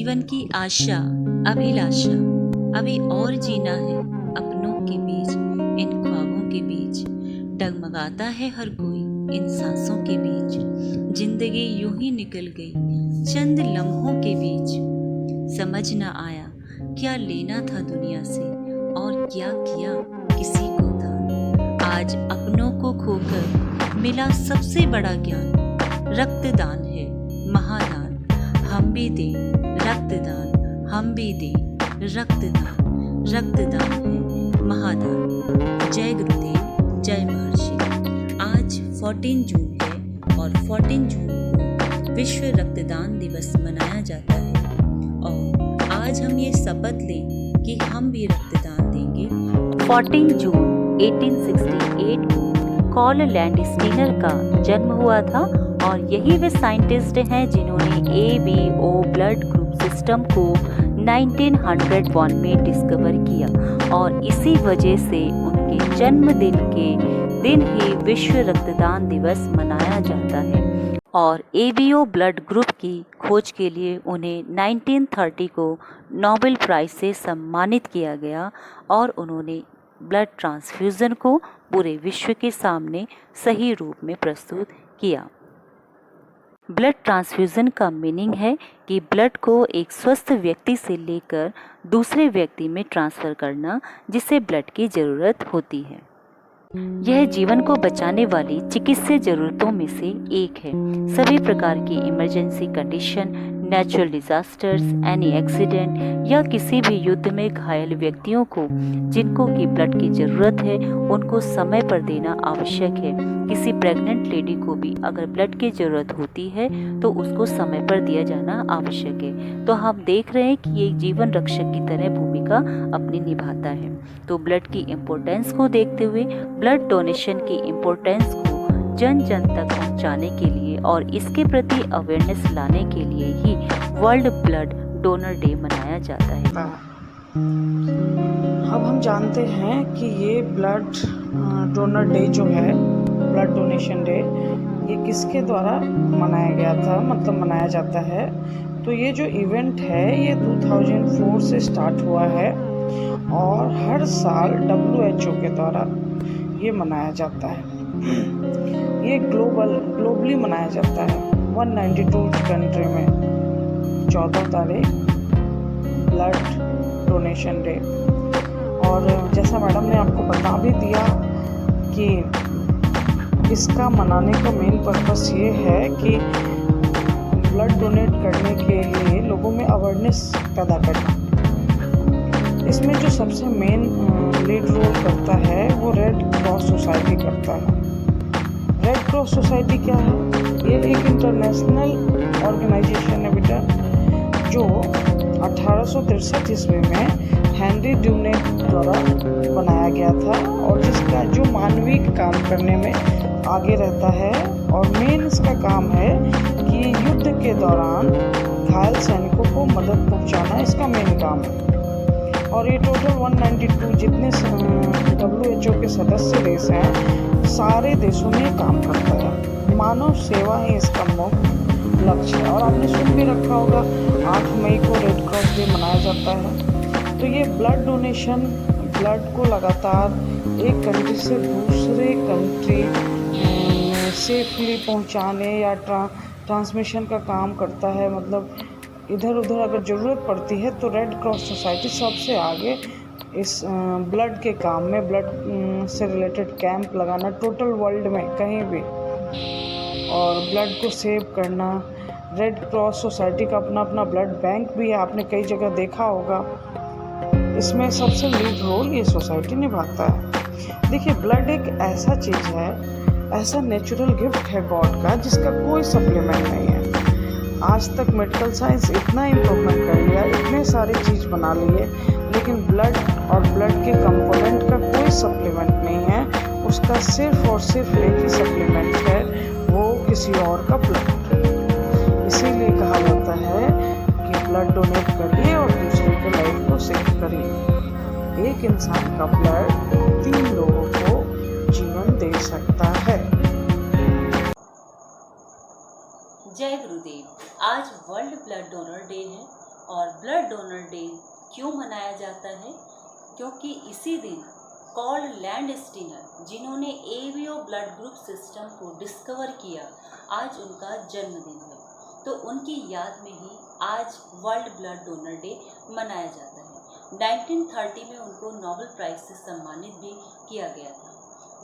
जीवन की आशा, अभिलाषा, अभी और जीना है अपनों के बीच, इन ख्वाबों के बीच। डगमगाता है हर कोई इन सांसों के बीच। जिंदगी यूं ही निकल गई चंद लम्हों के बीच। समझ न आया क्या लेना था दुनिया से और क्या किया किसी को दान। आज अपनों को खोकर मिला सबसे बड़ा ज्ञान। रक्तदान है महादान, हम भी दें रक्तदान, हम भी दें रक्तदान। रक्तदान है महादान। जय गुरुदेव, जय महर्षि। आज 14 जून है और 14 जून को विश्व रक्तदान दिवस मनाया जाता है। और आज हम ये शपथ लें कि हम भी रक्तदान देंगे। 14 जून 1868 को कार्ल लैंडस्टीनर का जन्म हुआ था और यही वे साइंटिस्ट हैं जिन्होंने ABO ब्लड ग्रुप सिस्टम को 1901 में डिस्कवर किया और इसी वजह से उनके जन्मदिन के दिन ही विश्व रक्तदान दिवस मनाया जाता है। और ABO ब्लड ग्रुप की खोज के लिए उन्हें 1930 को नोबेल प्राइज से सम्मानित किया गया और उन्होंने ब्लड ट्रांसफ्यूज़न को पूरे विश्व के सामने सही रूप में प्रस्तुत किया। ब्लड ट्रांसफ्यूज़न का मीनिंग है कि ब्लड को एक स्वस्थ व्यक्ति से लेकर दूसरे व्यक्ति में ट्रांसफ़र करना जिसे ब्लड की ज़रूरत होती है। यह जीवन को बचाने वाली चिकित्सीय ज़रूरतों में से एक है। सभी प्रकार की emergency condition, natural disasters, any accident या किसी भी युद्ध में घायल व्यक्तियों को जिनको की ब्लड की ज़रूरत है उनको समय पर देना आवश्यक है। किसी प्रेग्नेंट लेडी को भी अगर ब्लड की ज़रूरत होती है तो उसको समय पर दिया जाना आवश्यक है। तो हम देख रहे हैं कि ये जीवन रक्षक की तरह भूमिका अपनी निभाता है। तो ब्लड की इम्पोर्टेंस को देखते हुए ब्लड डोनेशन की इम्पोर्टेंस को जन जन तक पहुंचाने के लिए और इसके प्रति अवेयरनेस लाने के लिए ही वर्ल्ड ब्लड डोनर डे मनाया जाता है। अब हम जानते हैं कि ये ब्लड डोनर डे जो है, ब्लड डोनेशन डे, ये किसके द्वारा मनाया गया था, मतलब मनाया जाता है। तो ये जो इवेंट है ये 2004 से स्टार्ट हुआ है और हर साल WHO के द्वारा ये मनाया जाता है। ये ग्लोबली मनाया जाता है। 192 कंट्री में 14 तारीख ब्लड डोनेशन डे। और जैसा मैडम ने आपको बता भी दिया कि इसका मनाने का मेन पर्पस ये है कि ब्लड डोनेट करने के लिए लोगों में अवेयरनेस पैदा करना। इसमें जो सबसे मेन लीड रोल करता है वो रेड क्रॉस सोसाइटी करता है। रेड क्रॉस सोसाइटी क्या है? ये एक इंटरनेशनल ऑर्गेनाइजेशन है बेटा, जो 1863 ईस्वी में हेनरी ड्यूनेट द्वारा बनाया गया था और जिसका जो मानवीय काम करने में आगे रहता है। और मेन इसका काम है कि युद्ध के दौरान घायल सैनिकों को मदद पहुंचाना इसका मेन काम है। और ये टोटल 192 जितने WHO के सदस्य देश हैं, सारे देशों में काम करता है। मानव सेवा ही इसका मुख्य लक्ष्य है। और आपने सुन भी रखा होगा 8 मई को रेड क्रॉस डे मनाया जाता है। तो ये ब्लड डोनेशन ब्लड को लगातार एक कंट्री से दूसरे कंट्री सेफली पहुंचाने या ट्रांसमिशन का काम करता है। मतलब इधर उधर अगर ज़रूरत पड़ती है तो रेड क्रॉस सोसाइटी सबसे आगे इस ब्लड के काम में, ब्लड से रिलेटेड कैंप लगाना टोटल वर्ल्ड में कहीं भी, और ब्लड को सेव करना। रेड क्रॉस सोसाइटी का अपना अपना ब्लड बैंक भी है, आपने कई जगह देखा होगा। इसमें सबसे लीड रोल ये सोसाइटी निभाता है। देखिए, ब्लड एक ऐसा चीज़ है, ऐसा नेचुरल गिफ्ट है गॉड का जिसका कोई सप्लीमेंट नहीं है। आज तक मेडिकल साइंस इतना इम्प्रूवमेंट कर लिया, इतने सारी चीज़ बना लिए, लेकिन ब्लड और ब्लड के कंपोनेंट का कोई सप्लीमेंट नहीं है। उसका सिर्फ और सिर्फ एक ही सप्लीमेंट है, वो किसी और का ब्लड। इसीलिए कहा जाता है कि ब्लड डोनेट करिए और दूसरे के लाइफ को सेव करिए। एक इंसान का ब्लड 3 लोगों को जीवन दे सकता है। जय गुरुदेव। आज वर्ल्ड ब्लड डोनर डे है और ब्लड डोनर डे क्यों मनाया जाता है? क्योंकि इसी दिन कॉल लैंडस्टीनर, जिन्होंने एवीओ ब्लड ग्रुप सिस्टम को डिस्कवर किया, आज उनका जन्मदिन है। तो उनकी याद में ही आज वर्ल्ड ब्लड डोनर डे मनाया जाता है। 1930 में उनको नोबेल प्राइज से सम्मानित भी किया गया था।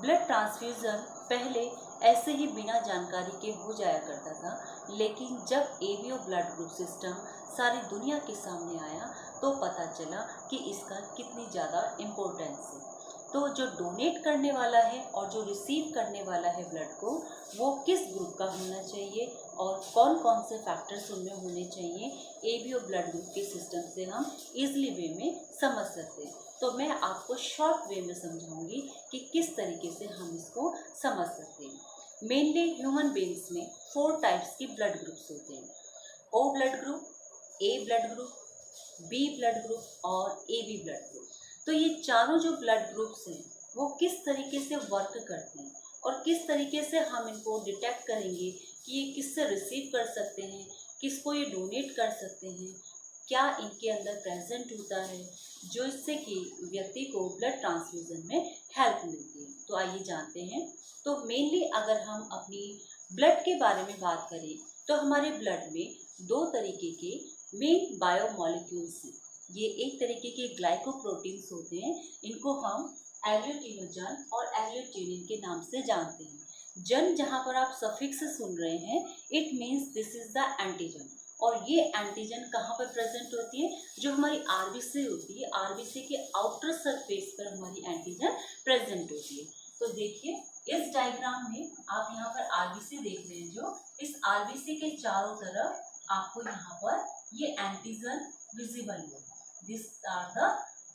ब्लड ट्रांसफ्यूज़न पहले ऐसे ही बिना जानकारी के हो जाया करता था, लेकिन जब एवीओ ब्लड ग्रुप सिस्टम सारी दुनिया के सामने आया तो पता चला कि इसका कितनी ज़्यादा इम्पोर्टेंस है। तो जो डोनेट करने वाला है और जो रिसीव करने वाला है ब्लड को, वो किस ग्रुप का होना चाहिए और कौन कौन से फैक्टर्स उनमें होने चाहिए, एवीओ ब्लड ग्रुप के सिस्टम से हम इजीली वे में समझ सकते हैं। तो मैं आपको शॉर्ट वे में समझाऊंगी कि किस तरीके से हम इसको समझ सकते हैं। मेनली ह्यूमन बींग्स में 4 टाइप्स की ब्लड ग्रुप्स होते हैं। O blood group, A blood group, B blood group और एबी ब्लड ग्रुप। तो ये चारों जो ब्लड ग्रुप्स हैं वो किस तरीके से वर्क करते हैं और किस तरीके से हम इनको डिटेक्ट करेंगे कि ये किससे रिसीव कर सकते हैं, किसको ये डोनेट कर सकते हैं, क्या इनके अंदर प्रेजेंट होता है जो इससे कि व्यक्ति को ब्लड ट्रांसफ्यूजन में हेल्प मिलती है। तो आइए जानते हैं। तो मेनली अगर हम अपनी ब्लड के बारे में बात करें तो हमारे ब्लड में 2 तरीके के मेन बायोमॉलिक्यूल्स हैं। ये एक तरीके के ग्लाइकोप्रोटीन्स होते हैं, इनको हम एग्लूटिनोजन और एग्लूटिनिन के नाम से जानते हैं। जन जहाँ पर आप सफिक्स सुन रहे हैं, it means this is the antigen. और ये एंटीजन कहाँ पर प्रेजेंट होती है? जो हमारी आरबीसी होती है, आरबीसी के आउटर सरफेस पर हमारी एंटीजन प्रेजेंट होती है। तो देखिए इस डायग्राम में आप यहाँ पर आरबीसी देख रहे हैं, जो इस आरबीसी के चारों तरफ आपको यहाँ पर ये एंटीजन विजिबल होगा। दिस आर द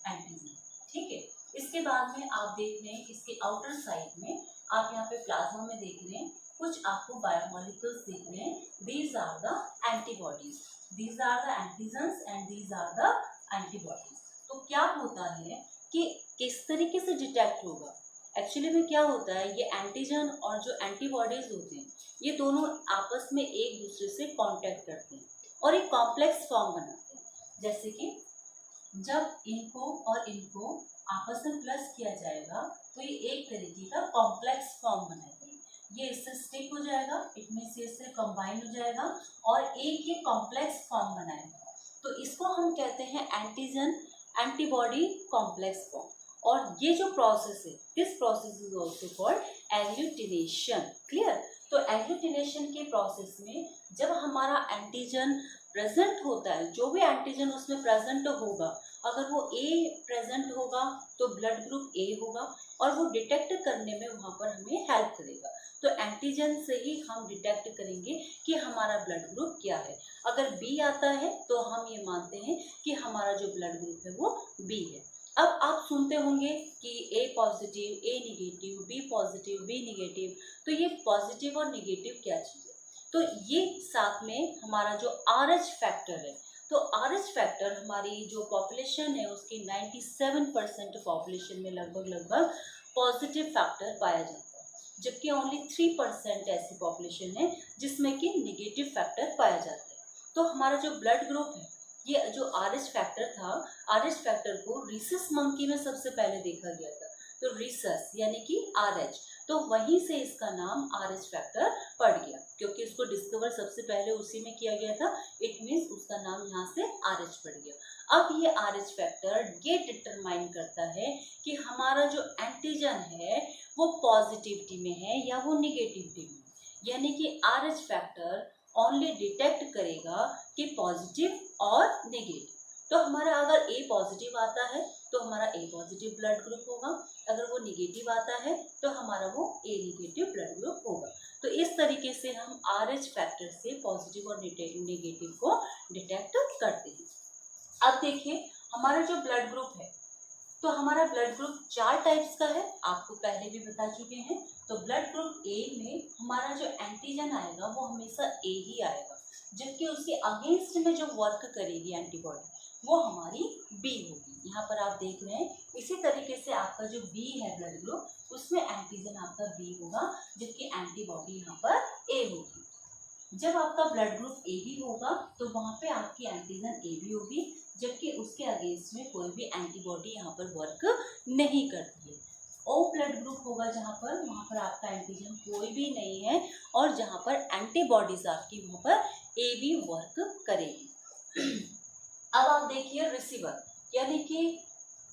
एंटीजन, ठीक है। इसके बाद में आप देख रहे हैं इसके आउटर साइड में आप यहाँ पे प्लाज्मा में देख रहे हैं कुछ आपको बायोमॉलिक्यूल्स दिख रहे हैं। These are the antibodies, these are the antigens and these are the antibodies. तो क्या होता है कि किस तरीके से डिटेक्ट होगा? एक्चुअली में क्या होता है, ये एंटीजन और जो एंटीबॉडीज होते हैं ये दोनों आपस में एक दूसरे से कांटेक्ट करते हैं और एक कॉम्प्लेक्स फॉर्म बनाते हैं। जैसे कि जब इनको और इनको आपस में प्लस किया जाएगा तो ये एक तरीके का कॉम्प्लेक्स फॉर्म बनाएगा। ये इससे स्टिक हो जाएगा, इट मीन्स ये इससे कंबाइन हो जाएगा और एक ये कॉम्प्लेक्स फॉर्म बनाएगा। तो इसको हम कहते हैं एंटीजन एंटीबॉडी कॉम्प्लेक्स फॉर्म। और ये जो प्रोसेस है, this process is also called agglutination. Clear? तो एग्लूटिनेशन के प्रोसेस में जब हमारा एंटीजन प्रेजेंट होता है, जो भी एंटीजन उसमें प्रेजेंट होगा, अगर वो ए प्रेजेंट होगा तो ब्लड ग्रुप ए होगा और वो डिटेक्ट करने में वहाँ पर हमें हेल्प करेगा। तो एंटीजन से ही हम डिटेक्ट करेंगे कि हमारा ब्लड ग्रुप क्या है। अगर बी आता है तो हम ये मानते हैं कि हमारा जो ब्लड ग्रुप है वो बी है। अब आप सुनते होंगे कि A positive, A negative, B positive, B negative. तो ये पॉजिटिव और निगेटिव क्या चीज़ है? तो ये साथ में हमारा जो RH फैक्टर है, तो RH फैक्टर हमारी जो पॉपुलेशन है उसकी 97% पॉपुलेशन में लगभग पॉजिटिव फैक्टर पाया जाता है, जबकि ओनली 3% ऐसी पॉपुलेशन है जिसमें कि निगेटिव फैक्टर पाया जाता है। तो हमारा जो ब्लड ग्रुप है, ये जो RH फैक्टर था, RH फैक्टर को रीसस मंकी में सबसे पहले देखा गया था। तो रीसस यानी कि RH, तो वहीं से इसका नाम RH फैक्टर पड़ गया, क्योंकि इसको डिस्कवर सबसे पहले उसी में किया गया था। इट मीन्स उसका नाम यहाँ से RH पड़ गया। अब ये RH फैक्टर ये डिटरमाइन करता है कि हमारा जो एंटीजन है वो पॉजिटिविटी में है या वो निगेटिविटी में, यानी कि RH फैक्टर ओनली डिटेक्ट करेगा कि पॉजिटिव और नेगेटिव। तो हमारा अगर ए पॉजिटिव आता है तो हमारा ए पॉजिटिव ब्लड ग्रुप होगा, अगर वो निगेटिव आता है तो हमारा वो ए निगेटिव ब्लड ग्रुप होगा। तो इस तरीके से हम RH फैक्टर से पॉजिटिव और नेगेटिव को डिटेक्ट करते हैं। अब देखिए हमारा जो ब्लड ग्रुप है, तो हमारा ब्लड ग्रुप 4 टाइप्स का है, आपको पहले भी बता चुके हैं। तो ब्लड ग्रुप ए में हमारा जो एंटीजन आएगा वो हमेशा ए ही आएगा, जबकि उसके अगेंस्ट में जो वर्क करेगी एंटीबॉडी वो हमारी बी होगी। यहाँ पर आप देख रहे हैं इसी तरीके से आपका जो बी है ब्लड ग्रुप, उसमें एंटीजन आपका बी होगा, जबकि एंटीबॉडी यहाँ पर ए होगी। जब आपका ब्लड ग्रुप ए बी होगा तो वहाँ पे आपकी एंटीजन ए बी होगी, जबकि उसके अगेंस्ट में कोई भी एंटीबॉडी यहाँ पर वर्क नहीं करती है। ओ ब्लड ग्रुप होगा जहाँ पर, वहाँ पर आपका एंटीजन कोई भी नहीं है और जहाँ पर एंटीबॉडीज आपकी वहाँ पर ए बी वर्क करेगी। अब आप देखिए रिसीवर, यानी कि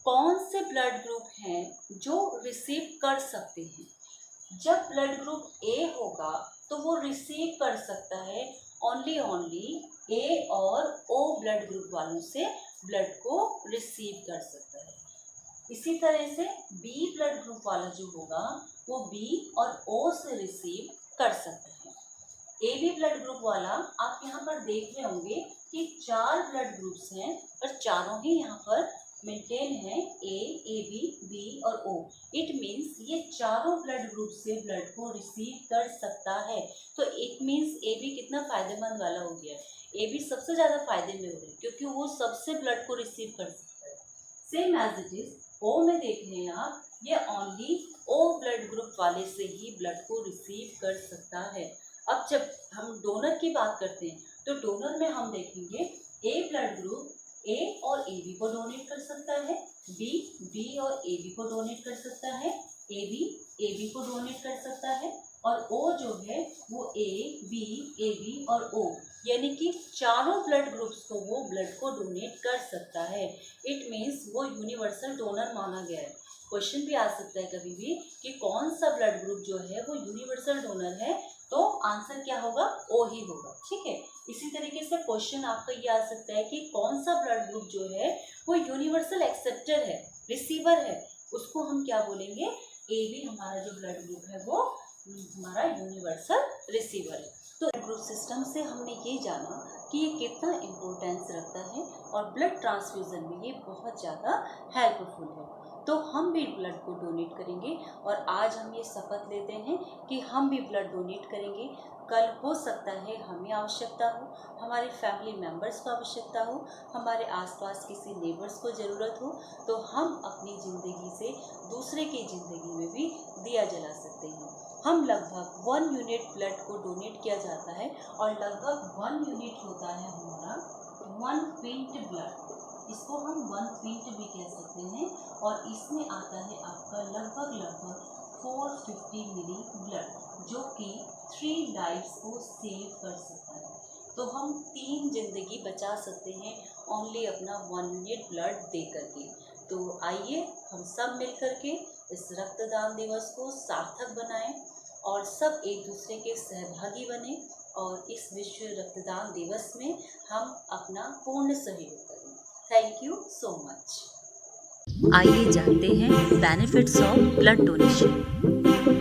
कौन से ब्लड ग्रुप हैं जो रिसीव कर सकते हैं। जब ब्लड ग्रुप ए होगा तो वो रिसीव कर सकता है ओनली ए और ओ ब्लड ग्रुप वालों से ब्लड को रिसीव कर सकता है। इसी तरह से बी ब्लड ग्रुप वाला जो होगा वो बी और ओ से रिसीव कर सकता है। ए बी ब्लड ग्रुप वाला आप यहाँ पर देख रहे होंगे कि 4 ब्लड ग्रुप्स हैं और चारों ही यहाँ पर मेंटेन है, ए बी, बी और ओ। इट मीन्स ये चारों ब्लड ग्रुप से ब्लड को रिसीव कर सकता है। तो इट मीन्स ए बी कितना फायदेमंद वाला हो गया, ए बी सबसे ज़्यादा फायदे में हो गया क्योंकि वो सबसे ब्लड को रिसीव कर सकता है। सेम एज इट इज ओ में देख रहे हैं आप, ये ओनली ओ ब्लड ग्रुप वाले से ही ब्लड को रिसीव कर सकता है। अब जब हम डोनर की बात करते हैं तो डोनर में हम देखेंगे ए ब्लड ग्रुप ए और ए बी को डोनेट कर सकता है, बी और ए बी को डोनेट कर सकता है, ए बी को डोनेट कर सकता है और ओ जो है वो ए बी और ओ, यानी कि चारों ब्लड ग्रुप्स को वो ब्लड को डोनेट कर सकता है। इट मीन्स वो यूनिवर्सल डोनर माना गया है। क्वेश्चन भी आ सकता है कभी भी कि कौन सा ब्लड ग्रुप जो है वो यूनिवर्सल डोनर है, तो आंसर क्या होगा, ओ ही होगा। ठीक है, इसी तरीके से क्वेश्चन आपका ये आ सकता है कि कौन सा ब्लड ग्रुप जो है वो यूनिवर्सल एक्सेप्टर है, रिसीवर है, उसको हम क्या बोलेंगे, ए बी हमारा जो ब्लड ग्रुप है वो हमारा यूनिवर्सल रिसीवर है। तो ग्रुप सिस्टम से हमने ये जाना कि ये कितना इम्पोर्टेंस रखता है और ब्लड ट्रांसफ्यूज़न में ये बहुत ज़्यादा हेल्पफुल है। तो हम भी ब्लड को डोनेट करेंगे और आज हम ये शपथ लेते हैं कि हम भी ब्लड डोनेट करेंगे। कल हो सकता है हमें आवश्यकता हो, हमारे फैमिली मेम्बर्स को आवश्यकता हो, हमारे आसपास किसी नेबर्स को ज़रूरत हो, तो हम अपनी ज़िंदगी से दूसरे की ज़िंदगी में भी दिया जला सकते हैं। हम लगभग 1 यूनिट ब्लड को डोनेट किया जाता है और लगभग 1 यूनिट होता है हमारा 1 पिंट ब्लड, इसको हम 1 पिंट भी कह सकते हैं और इसमें आता है आपका लगभग 450 मिली ब्लड, जो कि 3 लाइफ्स को सेव कर सकता है। तो हम 3 जिंदगी बचा सकते हैं ओनली अपना 1 यूनिट ब्लड दे करके। तो आइए हम सब मिल करके इस रक्तदान दिवस को सार्थक बनाएं और सब एक दूसरे के सहभागी बने और इस विश्व रक्तदान दिवस में हम अपना पूर्ण सहयोग करें। Thank you so much. आइए जानते हैं बेनिफिट्स ऑफ ब्लड डोनेशन।